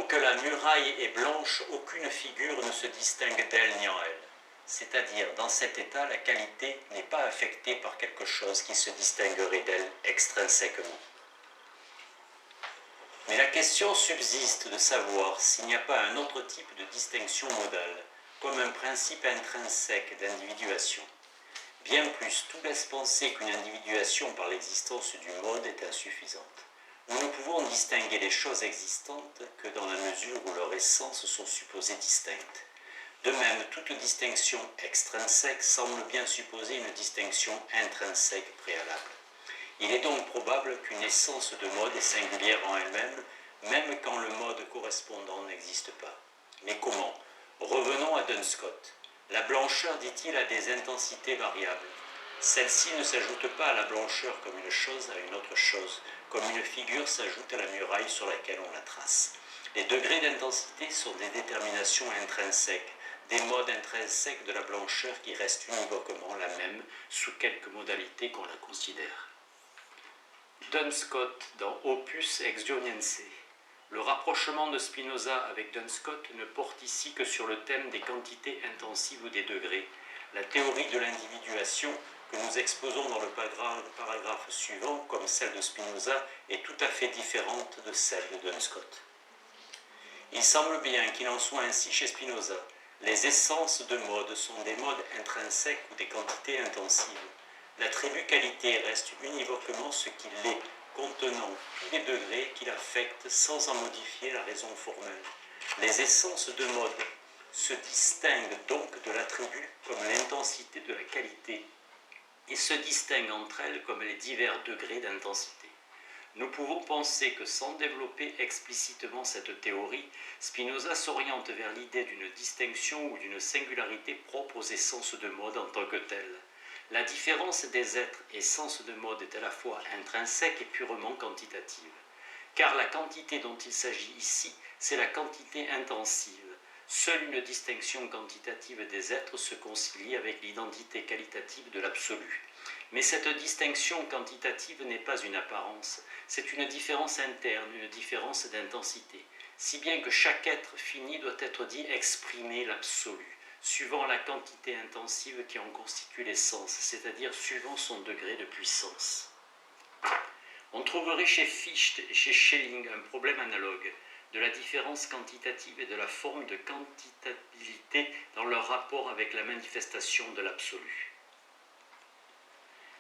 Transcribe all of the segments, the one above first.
que la muraille est blanche, aucune figure ne se distingue d'elle ni en elle. C'est-à-dire, dans cet état, la qualité n'est pas affectée par quelque chose qui se distinguerait d'elle extrinsèquement. Mais la question subsiste de savoir s'il n'y a pas un autre type de distinction modale, comme un principe intrinsèque d'individuation. Bien plus, tout laisse penser qu'une individuation par l'existence du mode est insuffisante. Nous ne pouvons distinguer les choses existantes que dans la mesure où leurs essences sont supposées distinctes. De même, toute distinction extrinsèque semble bien supposer une distinction intrinsèque préalable. Il est donc probable qu'une essence de mode est singulière en elle-même, même quand le mode correspondant n'existe pas. Mais comment? Revenons à Duns Scott. La blancheur, dit-il, a des intensités variables. Celle-ci ne s'ajoute pas à la blancheur comme une chose à une autre chose, comme une figure s'ajoute à la muraille sur laquelle on la trace. Les degrés d'intensité sont des déterminations intrinsèques, des modes intrinsèques de la blancheur qui restent univoquement la même sous quelque modalité qu'on la considère. Duns Scott dans Opus Exgioniense. Le rapprochement de Spinoza avec Duns Scott ne porte ici que sur le thème des quantités intensives ou des degrés. La théorie de l'individuation que nous exposons dans le paragraphe suivant, comme celle de Spinoza, est tout à fait différente de celle de Duns Scott. Il semble bien qu'il en soit ainsi chez Spinoza. Les essences de mode sont des modes intrinsèques ou des quantités intensives. L'attribut qualité reste univoquement ce qu'il est, contenant tous les degrés qu'il affecte sans en modifier la raison formelle. Les essences de mode se distinguent donc de l'attribut comme l'intensité de la qualité et se distinguent entre elles comme les divers degrés d'intensité. Nous pouvons penser que sans développer explicitement cette théorie, Spinoza s'oriente vers l'idée d'une distinction ou d'une singularité propre aux essences de mode en tant que telles. La différence des êtres essences de mode est à la fois intrinsèque et purement quantitative. Car la quantité dont il s'agit ici, c'est la quantité intensive. Seule une distinction quantitative des êtres se concilie avec l'identité qualitative de l'absolu. Mais cette distinction quantitative n'est pas une apparence, c'est une différence interne, une différence d'intensité, si bien que chaque être fini doit être dit exprimer l'absolu, suivant la quantité intensive qui en constitue l'essence, c'est-à-dire suivant son degré de puissance. On trouverait chez Fichte et chez Schelling un problème analogue, de la différence quantitative et de la forme de quantitabilité dans leur rapport avec la manifestation de l'absolu.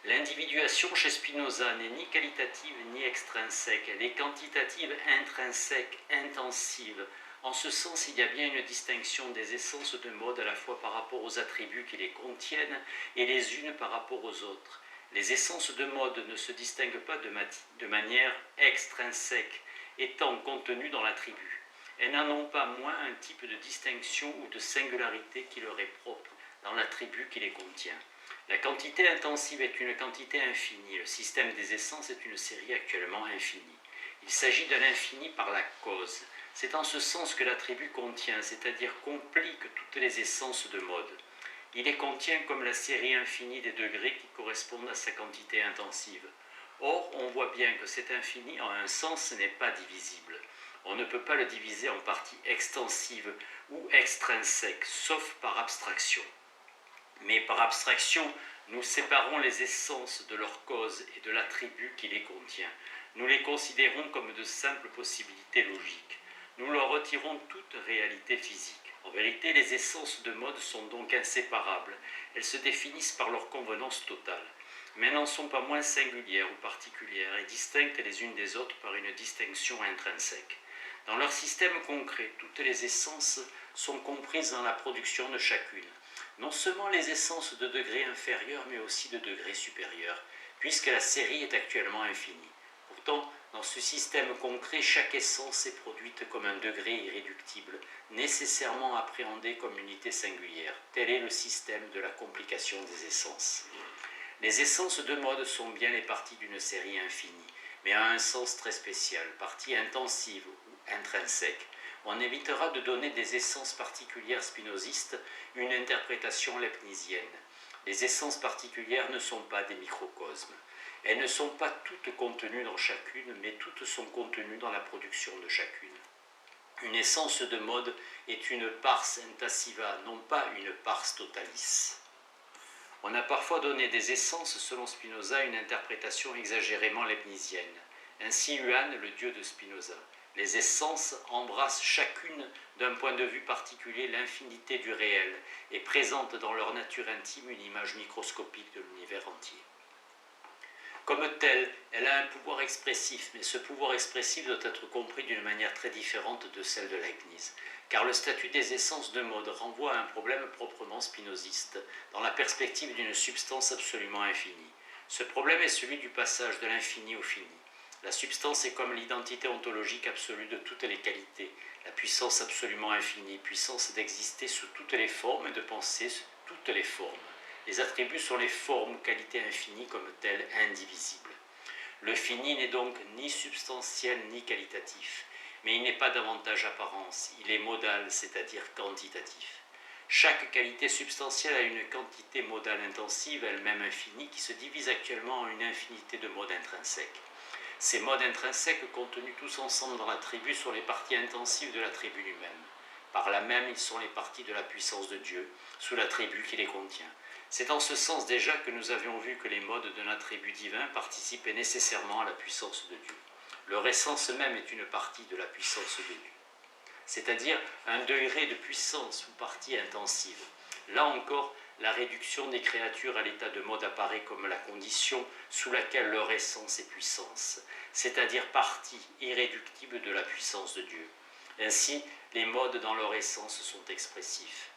L'individuation chez Spinoza n'est ni qualitative ni extrinsèque, elle est quantitative, intrinsèque, intensive. En ce sens, il y a bien une distinction des essences de mode à la fois par rapport aux attributs qui les contiennent et les unes par rapport aux autres. Les essences de mode ne se distinguent pas de manière extrinsèque, étant contenues dans l'attribut. Elles n'en ont pas moins un type de distinction ou de singularité qui leur est propre dans l'attribut qui les contient. La quantité intensive est une quantité infinie, le système des essences est une série actuellement infinie. Il s'agit d'un infini par la cause. C'est en ce sens que l'attribut contient, c'est-à-dire complique toutes les essences de mode. Il les contient comme la série infinie des degrés qui correspondent à sa quantité intensive. Or, on voit bien que cet infini, en un sens, n'est pas divisible. On ne peut pas le diviser en parties extensives ou extrinsèques, sauf par abstraction. Mais par abstraction, nous séparons les essences de leur cause et de l'attribut qui les contient. Nous les considérons comme de simples possibilités logiques. Nous leur retirons toute réalité physique. En vérité, les essences de mode sont donc inséparables. Elles se définissent par leur convenance totale, mais n'en sont pas moins singulières ou particulières et distinctes les unes des autres par une distinction intrinsèque. Dans leur système concret, toutes les essences sont comprises dans la production de chacune. Non seulement les essences de degré inférieur, mais aussi de degré supérieur, puisque la série est actuellement infinie. Pourtant, dans ce système concret, chaque essence est produite comme un degré irréductible, nécessairement appréhendé comme unité singulière. Tel est le système de la complication des essences. Les essences de mode sont bien les parties d'une série infinie, mais à un sens très spécial, partie intensive ou intrinsèque. On évitera de donner des essences particulières spinozistes une interprétation leibnizienne. Les essences particulières ne sont pas des microcosmes. Elles ne sont pas toutes contenues dans chacune, mais toutes sont contenues dans la production de chacune. Une essence de mode est une pars intasiva, non pas une pars totalis. On a parfois donné des essences, selon Spinoza, une interprétation exagérément leibnizienne. Ainsi Yuan, le dieu de Spinoza. Les essences embrassent chacune d'un point de vue particulier l'infinité du réel et présentent dans leur nature intime une image microscopique de l'univers entier. Comme telle, elle a un pouvoir expressif, mais ce pouvoir expressif doit être compris d'une manière très différente de celle de Leibniz, car le statut des essences de mode renvoie à un problème proprement spinoziste, dans la perspective d'une substance absolument infinie. Ce problème est celui du passage de l'infini au fini. La substance est comme l'identité ontologique absolue de toutes les qualités, la puissance absolument infinie, puissance d'exister sous toutes les formes et de penser sous toutes les formes. Les attributs sont les formes ou qualités infinies comme telles indivisibles. Le fini n'est donc ni substantiel ni qualitatif, mais il n'est pas davantage apparence, il est modal, c'est-à-dire quantitatif. Chaque qualité substantielle a une quantité modale intensive, elle-même infinie, qui se divise actuellement en une infinité de modes intrinsèques. Ces modes intrinsèques contenus tous ensemble dans l'attribut sont les parties intensives de l'attribut lui-même. Par là même, ils sont les parties de la puissance de Dieu, sous l'attribut qui les contient. C'est en ce sens déjà que nous avions vu que les modes d'un attribut divin participaient nécessairement à la puissance de Dieu. Leur essence même est une partie de la puissance de Dieu, c'est-à-dire un degré de puissance ou partie intensive. Là encore, la réduction des créatures à l'état de mode apparaît comme la condition sous laquelle leur essence est puissance, c'est-à-dire partie irréductible de la puissance de Dieu. Ainsi, les modes dans leur essence sont expressifs.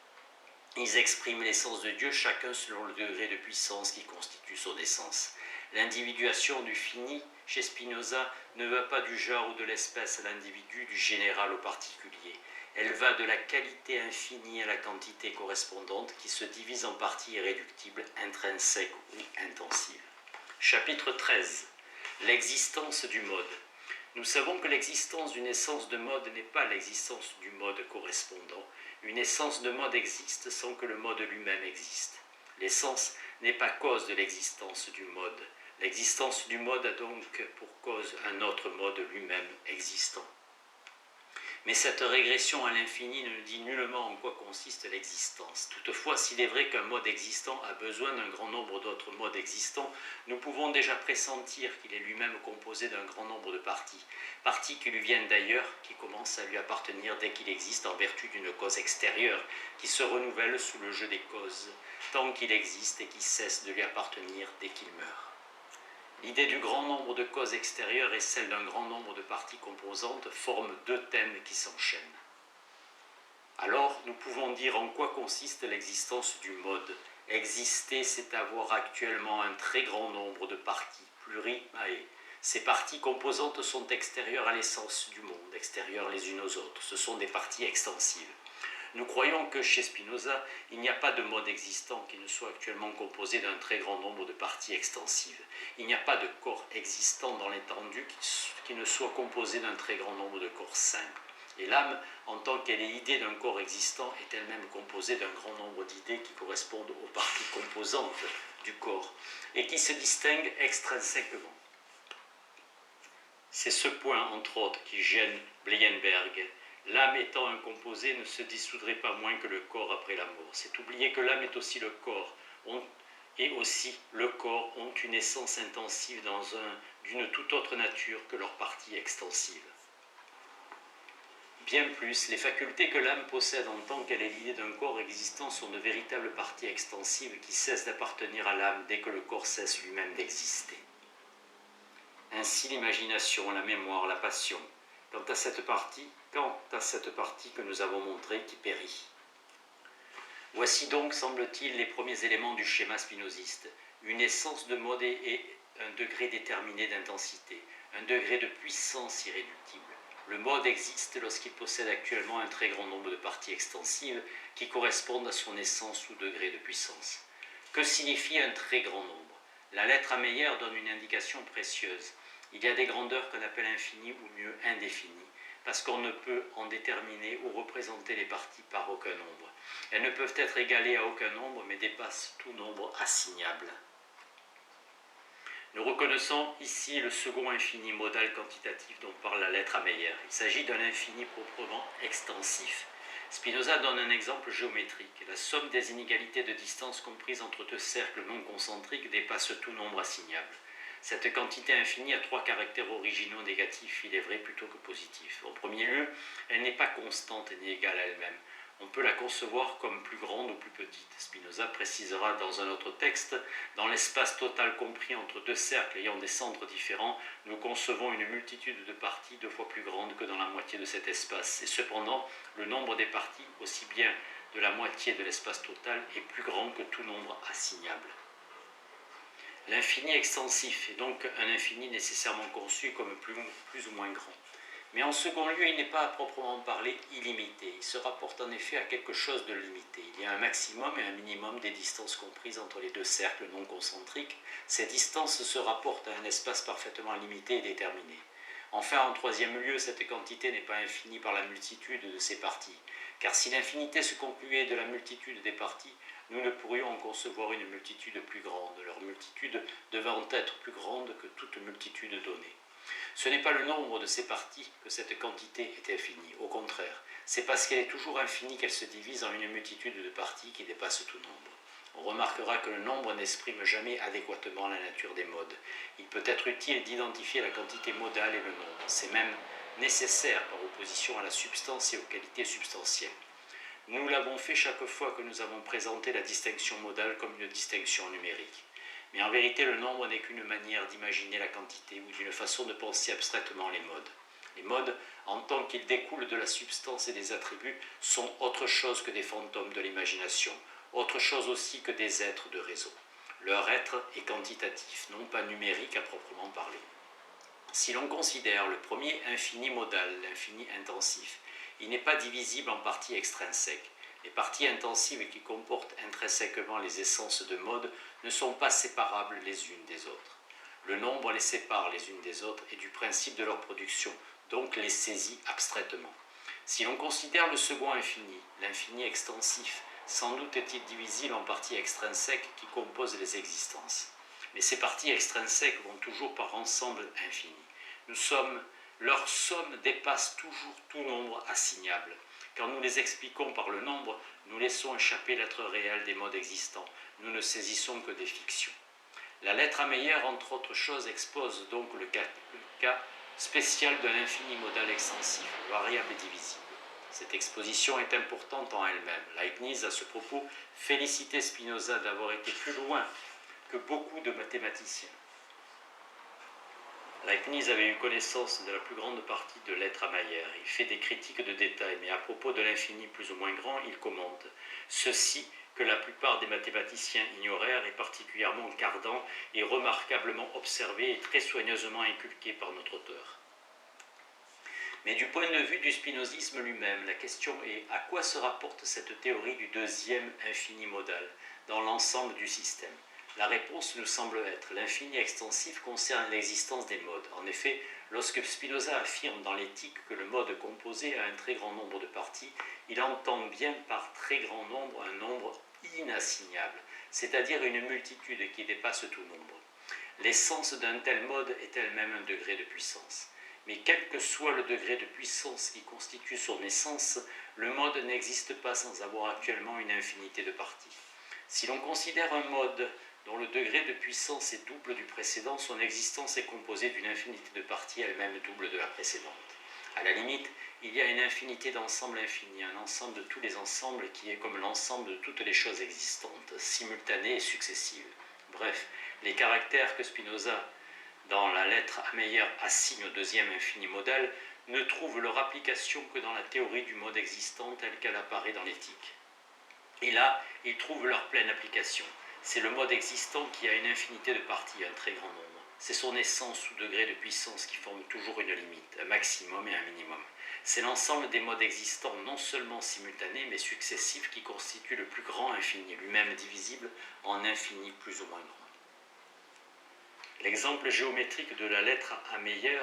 Ils expriment l'essence de Dieu, chacun selon le degré de puissance qui constitue son essence. L'individuation du fini, chez Spinoza, ne va pas du genre ou de l'espèce à l'individu, du général au particulier. Elle va de la qualité infinie à la quantité correspondante qui se divise en parties irréductibles, intrinsèques ou intensives. Chapitre 13. L'existence du mode. Nous savons que l'existence d'une essence de mode n'est pas l'existence du mode correspondant. Une essence de mode existe sans que le mode lui-même existe. L'essence n'est pas cause de l'existence du mode. L'existence du mode a donc pour cause un autre mode lui-même existant. Mais cette régression à l'infini ne dit nullement en quoi consiste l'existence. Toutefois, s'il est vrai qu'un mode existant a besoin d'un grand nombre d'autres modes existants, nous pouvons déjà pressentir qu'il est lui-même composé d'un grand nombre de parties qui lui viennent d'ailleurs, qui commencent à lui appartenir dès qu'il existe en vertu d'une cause extérieure, qui se renouvelle sous le jeu des causes, tant qu'il existe et qui cesse de lui appartenir dès qu'il meurt. L'idée du grand nombre de causes extérieures et celle d'un grand nombre de parties composantes forment deux thèmes qui s'enchaînent. Alors, nous pouvons dire en quoi consiste l'existence du mode. Exister, c'est avoir actuellement un très grand nombre de parties plurimae. Ces parties composantes sont extérieures à l'essence du monde, extérieures les unes aux autres. Ce sont des parties extensives. Nous croyons que chez Spinoza, il n'y a pas de mode existant qui ne soit actuellement composé d'un très grand nombre de parties extensives. Il n'y a pas de corps existant dans l'étendue qui ne soit composé d'un très grand nombre de corps simples. Et l'âme, en tant qu'elle est l'idée d'un corps existant, est elle-même composée d'un grand nombre d'idées qui correspondent aux parties composantes du corps et qui se distinguent extrinsèquement. C'est ce point, entre autres, qui gêne Bleyenberg. L'âme étant un composé ne se dissoudrait pas moins que le corps après la mort. C'est oublier que l'âme est aussi le corps, et aussi le corps ont une essence intensive d'une toute autre nature que leurs parties extensives. Bien plus, les facultés que l'âme possède en tant qu'elle est l'idée d'un corps existant sont de véritables parties extensives qui cessent d'appartenir à l'âme dès que le corps cesse lui-même d'exister. Ainsi l'imagination, la mémoire, la passion, quant à cette partie que nous avons montrée qui périt. Voici donc, semble-t-il, les premiers éléments du schéma spinoziste. Une essence de mode et un degré déterminé d'intensité, un degré de puissance irréductible. Le mode existe lorsqu'il possède actuellement un très grand nombre de parties extensives qui correspondent à son essence ou degré de puissance. Que signifie un très grand nombre? La lettre à Meyer donne une indication précieuse. Il y a des grandeurs qu'on appelle infinies ou mieux indéfinies, parce qu'on ne peut en déterminer ou représenter les parties par aucun nombre. Elles ne peuvent être égalées à aucun nombre, mais dépassent tout nombre assignable. Nous reconnaissons ici le second infini modal quantitatif dont parle la lettre à Meyer. Il s'agit d'un infini proprement extensif. Spinoza donne un exemple géométrique. La somme des inégalités de distance comprises entre deux cercles non concentriques dépasse tout nombre assignable. Cette quantité infinie a trois caractères originaux négatifs, il est vrai, plutôt que positifs. En premier lieu, elle n'est pas constante et n'est égale à elle-même. On peut la concevoir comme plus grande ou plus petite. Spinoza précisera dans un autre texte, dans l'espace total compris entre deux cercles ayant des centres différents, nous concevons une multitude de parties deux fois plus grande que dans la moitié de cet espace. Et cependant, le nombre des parties, aussi bien de la moitié de l'espace total, est plus grand que tout nombre assignable. L'infini extensif est donc un infini nécessairement conçu comme plus ou moins grand. Mais en second lieu, il n'est pas à proprement parler illimité. Il se rapporte en effet à quelque chose de limité. Il y a un maximum et un minimum des distances comprises entre les deux cercles non concentriques. Ces distances se rapportent à un espace parfaitement limité et déterminé. Enfin, en troisième lieu, cette quantité n'est pas infinie par la multitude de ses parties. Car si l'infinité se concluait de la multitude des parties, nous ne pourrions en concevoir une multitude plus grande, leur multitude devant être plus grande que toute multitude donnée. Ce n'est pas le nombre de ses parties que cette quantité est infinie, au contraire, c'est parce qu'elle est toujours infinie qu'elle se divise en une multitude de parties qui dépassent tout nombre. On remarquera que le nombre n'exprime jamais adéquatement la nature des modes. Il peut être utile d'identifier la quantité modale et le nombre, c'est même nécessaire par opposition à la substance et aux qualités substantielles. Nous l'avons fait chaque fois que nous avons présenté la distinction modale comme une distinction numérique. Mais en vérité, le nombre n'est qu'une manière d'imaginer la quantité ou d'une façon de penser abstraitement les modes. Les modes, en tant qu'ils découlent de la substance et des attributs, sont autre chose que des fantômes de l'imagination, autre chose aussi que des êtres de réseau. Leur être est quantitatif, non pas numérique à proprement parler. Si l'on considère le premier infini modal, l'infini intensif, il n'est pas divisible en parties extrinsèques. Les parties intensives qui comportent intrinsèquement les essences de mode ne sont pas séparables les unes des autres. Le nombre les sépare les unes des autres et du principe de leur production, donc les saisit abstraitement. Si l'on considère le second infini, l'infini extensif, sans doute est-il divisible en parties extrinsèques qui composent les existences. Mais ces parties extrinsèques vont toujours par ensemble infini. Leur somme dépasse toujours tout nombre assignable. Quand nous les expliquons par le nombre, nous laissons échapper l'être réel des modes existants. Nous ne saisissons que des fictions. La lettre à Meyer, entre autres choses, expose donc le cas spécial de l'infini modal extensif, variable et divisible. Cette exposition est importante en elle-même. Leibniz, à ce propos, félicitait Spinoza d'avoir été plus loin que beaucoup de mathématiciens. Leibniz avait eu connaissance de la plus grande partie de l'être à Meyer. Il fait des critiques de détail, mais à propos de l'infini plus ou moins grand, il commente « Ceci que la plupart des mathématiciens ignorèrent est particulièrement cardant et remarquablement observé et très soigneusement inculqué par notre auteur. » Mais du point de vue du spinozisme lui-même, la question est à quoi se rapporte cette théorie du deuxième infini modal dans l'ensemble du système? La réponse nous semble être l'infini extensif concerne l'existence des modes. En effet, lorsque Spinoza affirme dans l'éthique que le mode composé a un très grand nombre de parties, il entend bien par très grand nombre un nombre inassignable, c'est-à-dire une multitude qui dépasse tout nombre. L'essence d'un tel mode est elle-même un degré de puissance. Mais quel que soit le degré de puissance qui constitue son essence, le mode n'existe pas sans avoir actuellement une infinité de parties. Si l'on considère un mode dont le degré de puissance est double du précédent, son existence est composée d'une infinité de parties elle-même double de la précédente. À la limite, il y a une infinité d'ensembles infinis, un ensemble de tous les ensembles qui est comme l'ensemble de toutes les choses existantes, simultanées et successives. Bref, les caractères que Spinoza, dans la lettre à Meyer, assigne au deuxième infini modal, ne trouvent leur application que dans la théorie du mode existant telle qu'elle apparaît dans l'éthique. Et là, ils trouvent leur pleine application. C'est le mode existant qui a une infinité de parties, un très grand nombre. C'est son essence ou degré de puissance qui forme toujours une limite, un maximum et un minimum. C'est l'ensemble des modes existants non seulement simultanés mais successifs qui constituent le plus grand infini, lui-même divisible en infini plus ou moins grand. L'exemple géométrique de la lettre à Meyer,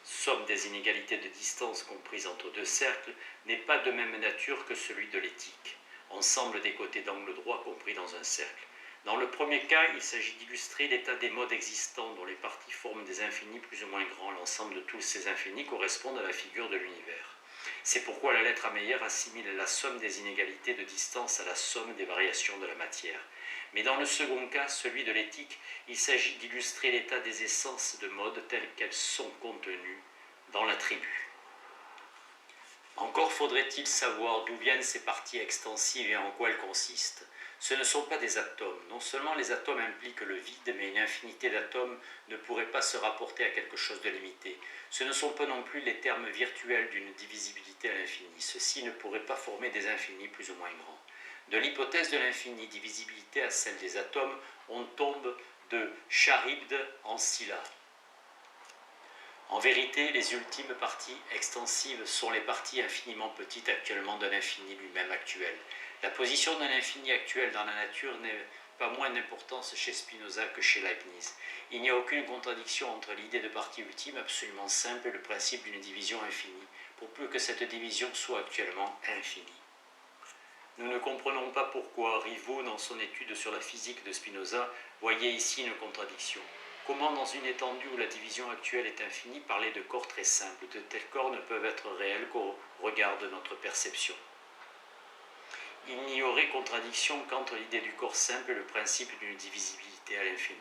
somme des inégalités de distance comprises entre deux cercles, n'est pas de même nature que celui de l'éthique, ensemble des côtés d'angle droit compris dans un cercle. Dans le premier cas, il s'agit d'illustrer l'état des modes existants dont les parties forment des infinis plus ou moins grands. L'ensemble de tous ces infinis correspondent à la figure de l'univers. C'est pourquoi la lettre Ameyer assimile la somme des inégalités de distance à la somme des variations de la matière. Mais dans le second cas, celui de l'éthique, il s'agit d'illustrer l'état des essences de mode telles qu'elles sont contenues dans l'attribut. Encore faudrait-il savoir d'où viennent ces parties extensives et en quoi elles consistent. Ce ne sont pas des atomes. Non seulement les atomes impliquent le vide, mais une infinité d'atomes ne pourrait pas se rapporter à quelque chose de limité. Ce ne sont pas non plus les termes virtuels d'une divisibilité à l'infini. Ceux-ci ne pourraient pas former des infinis plus ou moins grands. De l'hypothèse de l'infinie divisibilité à celle des atomes, on tombe de Charybde en Scylla. En vérité, les ultimes parties extensives sont les parties infiniment petites actuellement d'un infini lui-même actuel. La position d'un infini actuel dans la nature n'est pas moins d'importance chez Spinoza que chez Leibniz. Il n'y a aucune contradiction entre l'idée de partie ultime absolument simple et le principe d'une division infinie, pour peu que cette division soit actuellement infinie. Nous ne comprenons pas pourquoi Rivaux, dans son étude sur la physique de Spinoza, voyait ici une contradiction. Comment, dans une étendue où la division actuelle est infinie, parler de corps très simples? De tels corps ne peuvent être réels qu'au regard de notre perception. Il n'y aurait contradiction qu'entre l'idée du corps simple et le principe d'une divisibilité à l'infini.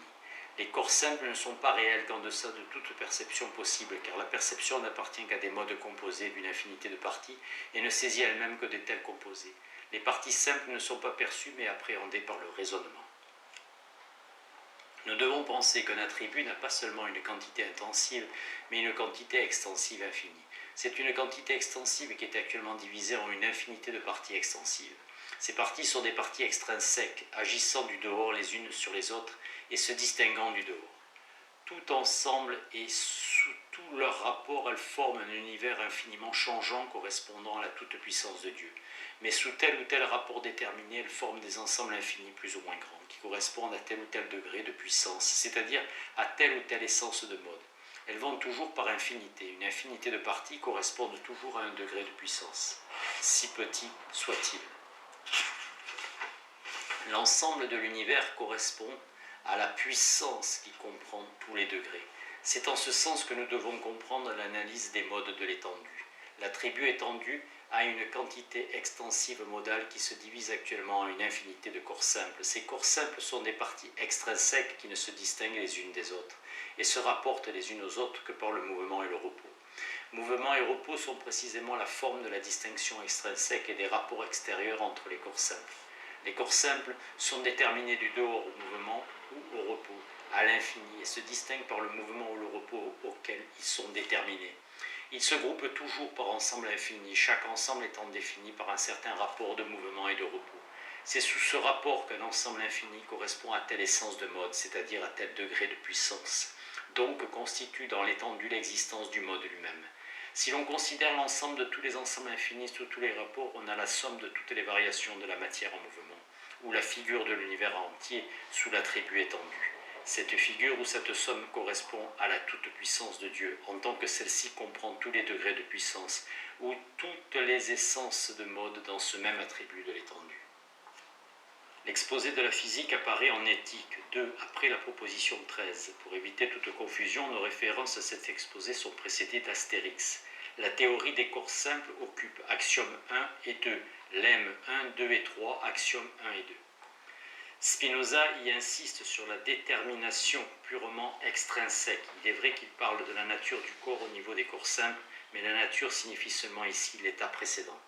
Les corps simples ne sont pas réels qu'en deçà de toute perception possible, car la perception n'appartient qu'à des modes composés d'une infinité de parties et ne saisit elle-même que de tels composés. Les parties simples ne sont pas perçues mais appréhendées par le raisonnement. Nous devons penser qu'un attribut n'a pas seulement une quantité intensive, mais une quantité extensive infinie. C'est une quantité extensive qui est actuellement divisée en une infinité de parties extensives. Ces parties sont des parties extrinsèques, agissant du dehors les unes sur les autres et se distinguant du dehors. Tout ensemble et sous tout leur rapport, elles forment un univers infiniment changeant correspondant à la toute-puissance de Dieu. Mais sous tel ou tel rapport déterminé, elles forment des ensembles infinis plus ou moins grands, qui correspondent à tel ou tel degré de puissance, c'est-à-dire à telle ou telle essence de mode. Elles vont toujours par infinité. Une infinité de parties correspondent toujours à un degré de puissance, si petit soit-il. L'ensemble de l'univers correspond à la puissance qui comprend tous les degrés. C'est en ce sens que nous devons comprendre l'analyse des modes de l'étendue. L'attribut étendu a une quantité extensive modale qui se divise actuellement en une infinité de corps simples. Ces corps simples sont des parties extrinsèques qui ne se distinguent les unes des autres et se rapportent les unes aux autres que par le mouvement et le repos. Mouvement et repos sont précisément la forme de la distinction extrinsèque et des rapports extérieurs entre les corps simples. Les corps simples sont déterminés du dehors au mouvement ou au repos, à l'infini, et se distinguent par le mouvement ou le repos auquel ils sont déterminés. Ils se groupent toujours par ensemble infini, chaque ensemble étant défini par un certain rapport de mouvement et de repos. C'est sous ce rapport qu'un ensemble infini correspond à telle essence de mode, c'est-à-dire à tel degré de puissance, donc constitue dans l'étendue l'existence du mode lui-même. Si l'on considère l'ensemble de tous les ensembles infinis sous tous les rapports, on a la somme de toutes les variations de la matière en mouvement, ou la figure de l'univers entier sous l'attribut étendu. Cette figure ou cette somme correspond à la toute-puissance de Dieu, en tant que celle-ci comprend tous les degrés de puissance, ou toutes les essences de mode dans ce même attribut de l'étendue. L'exposé de la physique apparaît en éthique 2, après la proposition 13. Pour éviter toute confusion, nos références à cet exposé sont précédées d'astérix. La théorie des corps simples occupe axiomes 1 et 2, lemme 1, 2 et 3, axiomes 1 et 2. Spinoza y insiste sur la détermination purement extrinsèque. Il est vrai qu'il parle de la nature du corps au niveau des corps simples, mais la nature signifie seulement ici l'état précédent.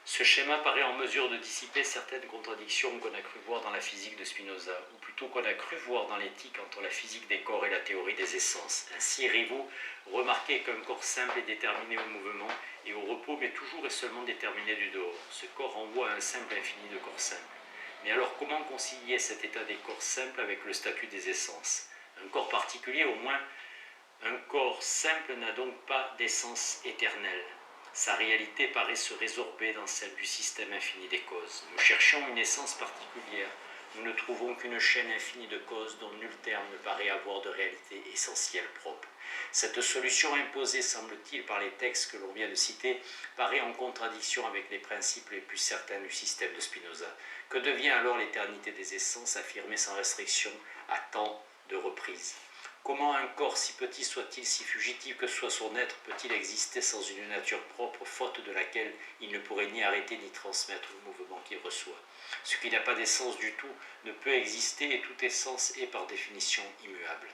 Ce schéma paraît en mesure de dissiper certaines contradictions qu'on a cru voir dans la physique de Spinoza, ou plutôt qu'on a cru voir dans l'éthique entre la physique des corps et la théorie des essences. Ainsi, Rivaux remarquait qu'un corps simple est déterminé au mouvement et au repos, mais toujours et seulement déterminé du dehors. Ce corps renvoie à un simple infini de corps simples. Mais alors, comment concilier cet état des corps simples avec le statut des essences? Un corps particulier, au moins, un corps simple n'a donc pas d'essence éternelle. Sa réalité paraît se résorber dans celle du système infini des causes. Nous cherchons une essence particulière, nous ne trouvons qu'une chaîne infinie de causes dont nul terme ne paraît avoir de réalité essentielle propre. Cette solution imposée, semble-t-il, par les textes que l'on vient de citer, paraît en contradiction avec les principes les plus certains du système de Spinoza. Que devient alors l'éternité des essences affirmée sans restriction à tant de reprises? Comment un corps, si petit soit-il, si fugitif que soit son être, peut-il exister sans une nature propre, faute de laquelle il ne pourrait ni arrêter ni transmettre le mouvement qu'il reçoit? Ce qui n'a pas d'essence du tout ne peut exister et toute essence est par définition immuable.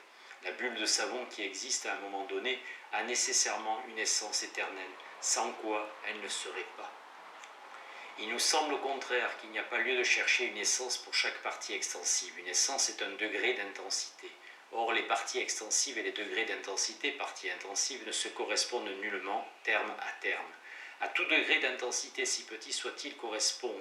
La bulle de savon qui existe à un moment donné a nécessairement une essence éternelle, sans quoi elle ne serait pas. Il nous semble au contraire qu'il n'y a pas lieu de chercher une essence pour chaque partie extensive. Une essence est un degré d'intensité. Or, les parties extensives et les degrés d'intensité, parties intensives, ne se correspondent nullement terme à terme. À tout degré d'intensité, si petit soit-il, correspond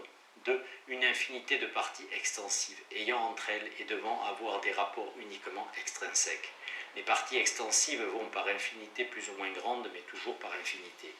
une infinité de parties extensives, ayant entre elles et devant avoir des rapports uniquement extrinsèques. Les parties extensives vont par infinité plus ou moins grande, mais toujours par infinité.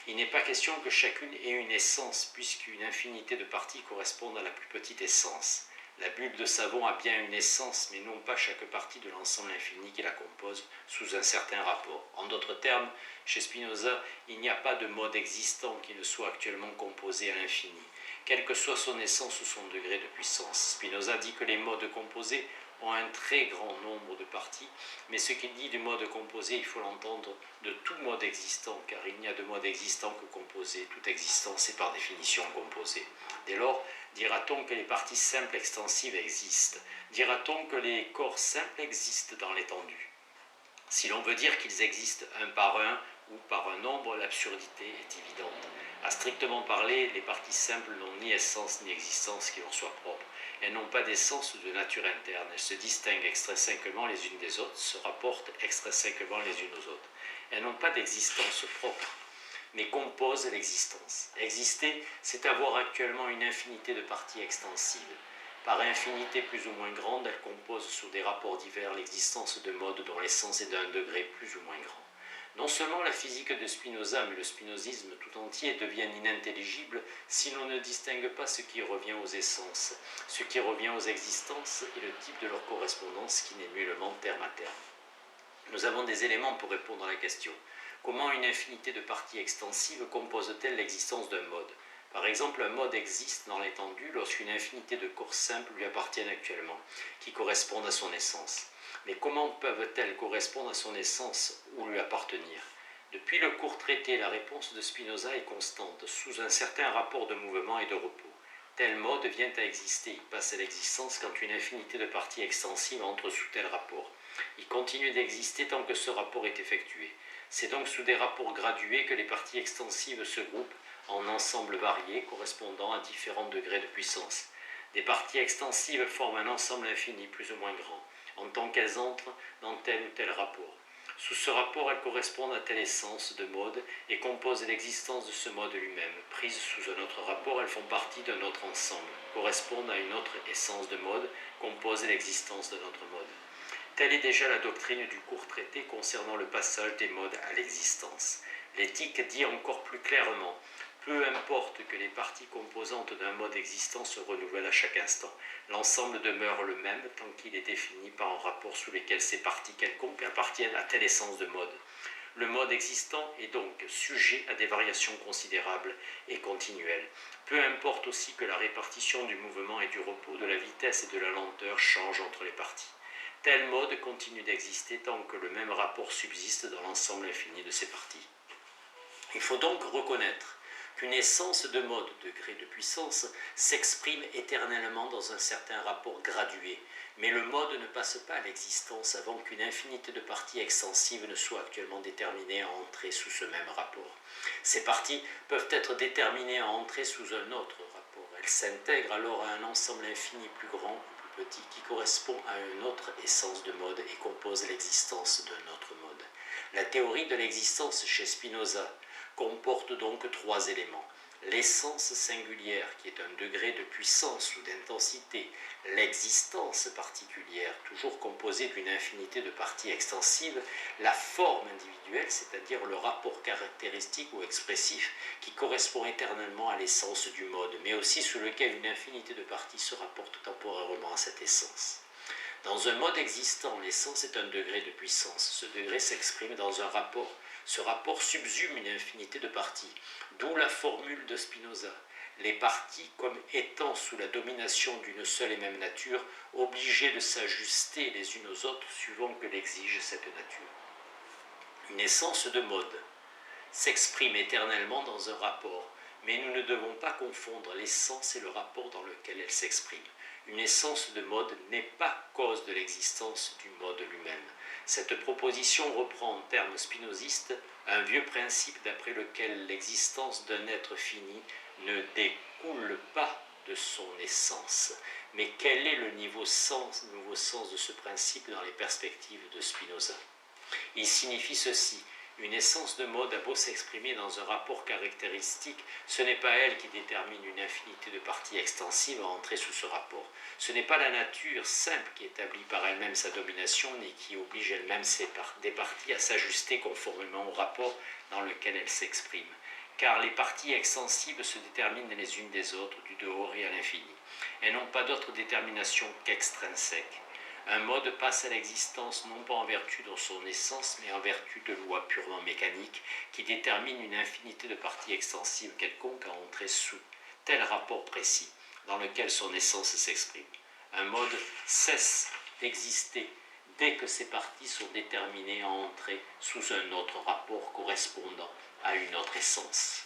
Il n'est pas question que chacune ait une essence, puisqu'une infinité de parties correspondent à la plus petite essence. La bulle de savon a bien une essence, mais non pas chaque partie de l'ensemble infini qui la compose sous un certain rapport. En d'autres termes, chez Spinoza, il n'y a pas de mode existant qui ne soit actuellement composé à l'infini, quelle que soit son essence ou son degré de puissance. Spinoza dit que les modes composés ont un très grand nombre de parties, mais ce qu'il dit du mode composé, il faut l'entendre de tout mode existant, car il n'y a de mode existant que composé. Toute existence est par définition composée. Dès lors, dira-t-on que les parties simples extensives existent? Dira-t-on que les corps simples existent dans l'étendue? Si l'on veut dire qu'ils existent un par un ou par un nombre, l'absurdité est évidente. À strictement parler, les parties simples n'ont ni essence ni existence qui leur soit propre. Elles n'ont pas d'essence ou de nature interne. Elles se distinguent extrinsèquement les unes des autres, se rapportent extrinsèquement les unes aux autres. Elles n'ont pas d'existence propre, mais composent l'existence. Exister, c'est avoir actuellement une infinité de parties extensives. Par infinité plus ou moins grande, elles composent sous des rapports divers l'existence de modes dont l'essence est d'un degré plus ou moins grand. Non seulement la physique de Spinoza, mais le spinozisme tout entier deviennent inintelligibles si l'on ne distingue pas ce qui revient aux essences, ce qui revient aux existences et le type de leur correspondance qui n'est nullement terme à terme. Nous avons des éléments pour répondre à la question. Comment une infinité de parties extensives compose-t-elle l'existence d'un mode? Par exemple, un mode existe dans l'étendue lorsqu'une infinité de corps simples lui appartiennent actuellement, qui correspondent à son essence. Mais comment peuvent-elles correspondre à son essence ou lui appartenir? Depuis le court traité, la réponse de Spinoza est constante, sous un certain rapport de mouvement et de repos. Tel mode vient à exister, il passe à l'existence quand une infinité de parties extensives entre sous tel rapport. Il continue d'exister tant que ce rapport est effectué. C'est donc sous des rapports gradués que les parties extensives se groupent en ensembles variés correspondant à différents degrés de puissance. Des parties extensives forment un ensemble infini plus ou moins grand, en tant qu'elles entrent dans tel ou tel rapport. Sous ce rapport, elles correspondent à telle essence de mode et composent l'existence de ce mode lui-même. Prises sous un autre rapport, elles font partie d'un autre ensemble, correspondent à une autre essence de mode, composent l'existence d'un autre mode. Telle est déjà la doctrine du court traité concernant le passage des modes à l'existence. L'éthique dit encore plus clairement: peu importe que les parties composantes d'un mode existant se renouvellent à chaque instant, l'ensemble demeure le même tant qu'il est défini par un rapport sous lequel ces parties quelconques appartiennent à telle essence de mode. Le mode existant est donc sujet à des variations considérables et continuelles. Peu importe aussi que la répartition du mouvement et du repos, de la vitesse et de la lenteur change entre les parties. Tel mode continue d'exister tant que le même rapport subsiste dans l'ensemble infini de ces parties. Il faut donc reconnaître qu'une essence de mode, degré de puissance, s'exprime éternellement dans un certain rapport gradué, mais le mode ne passe pas à l'existence avant qu'une infinité de parties extensives ne soit actuellement déterminée à entrer sous ce même rapport. Ces parties peuvent être déterminées à entrer sous un autre rapport. Elles s'intègrent alors à un ensemble infini plus grand ou plus petit qui correspond à une autre essence de mode et compose l'existence d'un autre mode. La théorie de l'existence chez Spinoza comporte donc trois éléments. l'essence singulière qui est un degré de puissance ou d'intensité, l'existence particulière, toujours composée d'une infinité de parties extensives, la forme individuelle, c'est-à-dire le rapport caractéristique ou expressif qui correspond éternellement à l'essence du mode, mais aussi sous lequel une infinité de parties se rapportent temporairement à cette essence. Dans un mode existant, l'essence est un degré de puissance. Ce degré s'exprime dans un rapport. Ce rapport subsume une infinité de parties, d'où la formule de Spinoza. Les parties, comme étant sous la domination d'une seule et même nature, obligées de s'ajuster les unes aux autres suivant que l'exige cette nature. Une essence de mode s'exprime éternellement dans un rapport, mais nous ne devons pas confondre l'essence et le rapport dans lequel elle s'exprime. Une essence de mode n'est pas cause de l'existence du mode lui-même. Cette proposition reprend en termes spinozistes un vieux principe d'après lequel l'existence d'un être fini ne découle pas de son essence. Mais quel est le nouveau sens de ce principe dans les perspectives de Spinoza? Il signifie ceci: une essence de mode a beau s'exprimer dans un rapport caractéristique, ce n'est pas elle qui détermine une infinité de parties extensives à entrer sous ce rapport. Ce n'est pas la nature simple qui établit par elle-même sa domination, ni qui oblige elle-même des parties à s'ajuster conformément au rapport dans lequel elle s'exprime. Car les parties extensives se déterminent les unes des autres, du dehors et à l'infini. Elles n'ont pas d'autre détermination qu'extrinsèque. Un mode passe à l'existence non pas en vertu de son essence, mais en vertu de lois purement mécaniques qui déterminent une infinité de parties extensives quelconques à entrer sous tel rapport précis dans lequel son essence s'exprime. Un mode cesse d'exister dès que ces parties sont déterminées à entrer sous un autre rapport correspondant à une autre essence.